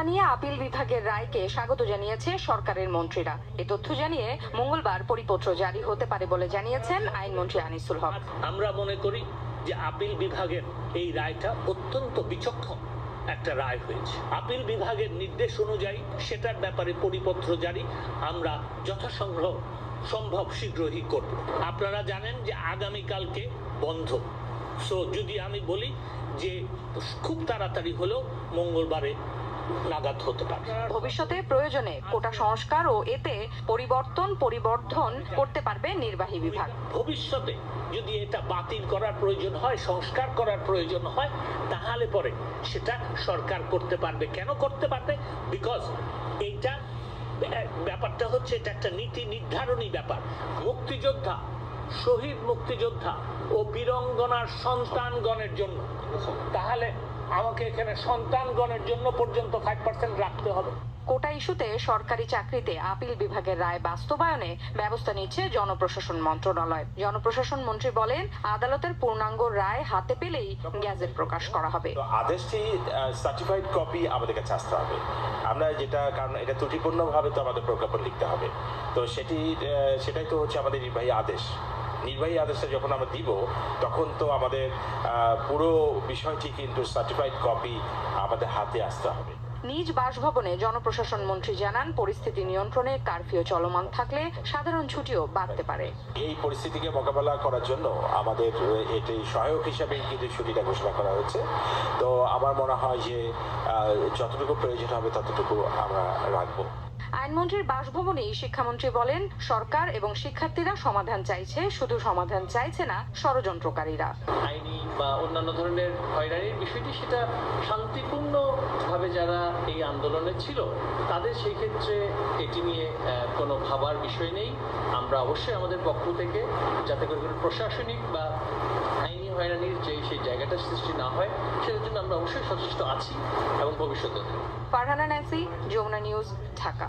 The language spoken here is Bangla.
নিয়ে আপিল বিভাগের রায়কে স্বাগত জানিয়েছে সরকারের মন্ত্রীরা। এ তথ্য জানিয়ে মঙ্গলবার পরিপত্র জারি হতে পারে বলে জানিয়েছেন আইনমন্ত্রী আনিসুল হক। আমরা মনে করি যে আপিল বিভাগের এই রায়টা অত্যন্ত বিচক্ষণ একটা রায় হয়েছে। আপিল বিভাগের নির্দেশ অনুযায়ী সেটার ব্যাপারে পরিপত্র জারি আমরা যথাসম্ভব শীঘ্রই করব। আপনারা জানেন যে আগামীকালকে বন্ধ, সো যদি আমি বলি যে খুব তাড়াতাড়ি হলেও মঙ্গলবারে নাগাদ হতে পারে। ভবিষ্যতে প্রয়োজনে কোটা সংস্কার ও এতে পরিবর্ধন করতে পারবে নির্বাহী বিভাগ। ভবিষ্যতে যদি এটা বাতিল করার প্রয়োজন হয়, সংস্কার করার প্রয়োজন হয়, তাহলে পরে সেটা সরকার করতে পারবে। কেন করতে পারবে? বিকজ এইটা ব্যাপারটা হচ্ছে এটা একটা নীতি নির্ধারণী ব্যাপার। মুক্তিযোদ্ধা, শহীদ মুক্তিযোদ্ধা ও বীরঙ্গনার সন্তানগণের জন্য, তাহলে আমাকে এখানে সন্তানগণের জন্য পর্যন্ত 5% রাখতে হবে। কোটা ইস্যুতে সরকারি চাকরিতে আপিল বিভাগের রায় বাস্তবায়নে ব্যবস্থা নিচ্ছে জনপ্রশাসন মন্ত্রণালয়। জনপ্রশাসন মন্ত্রী বলেন, আদালতের পূর্ণাঙ্গ রায় হাতে পেলেই গ্যাজেট প্রকাশ করা হবে। আদেশটি সার্টিফাইড কপি আমাদের কাছে আসতে হবে। আমরা যেটা, কারণ এটা ত্রুটিপূর্ণভাবে তো আমাদের প্রজ্ঞাপন লিখতে হবে, তো সেটাই তো হচ্ছে আমাদের নির্বাহী আদেশ। নির্বাহী আদেশটা যখন আমরা দিব তখন তো আমাদের পুরো বিষয়টি কিন্তু সার্টিফাইড কপি আমাদের হাতে আসতে হবে। নিজ বাসভবনে জনপ্রশাসন মন্ত্রী জানান, পরিস্থিতি নিয়ন্ত্রণে কারফিউ চলমান থাকলে সাধারণ ছুটিও বাড়তে পারে। এই পরিস্থিতিকে মোকাবেলা করার জন্য আমাদের এটি সহায়ক হিসাবে কিন্তু ছুটিটা ঘোষণা করা হয়েছে। তো আমার মনে হয় যে যতটুকু প্রয়োজন হবে ততটুকু আমরা রাখবো। আইনমন্ত্রীর বাসভবনেই শিক্ষামন্ত্রী বলেন, সরকার এবং শিক্ষার্থীরা সমাধান চাইছে, শুধু সমাধান চাইছে না ষড়যন্ত্রকারীরা। আইনি বা অন্যান্য ধরনের হয়রানির বিষয়টি সেটা শান্তিপূর্ণভাবে যারা এই আন্দোলনে ছিল তাদের সেই ক্ষেত্রে এটি নিয়ে কোনো ভাবার বিষয় নেই। আমরা অবশ্যই আমাদের পক্ষ থেকে যাতে করে কোনো প্রশাসনিক বা আইনি হয়রানির সেই জায়গাটা সৃষ্টি না হয় সেটার জন্য আমরা অবশ্যই সচেষ্ট আছি এবং ভবিষ্যতে। ফারহানা ন্যান্সি, যমুনা নিউজ, ঢাকা।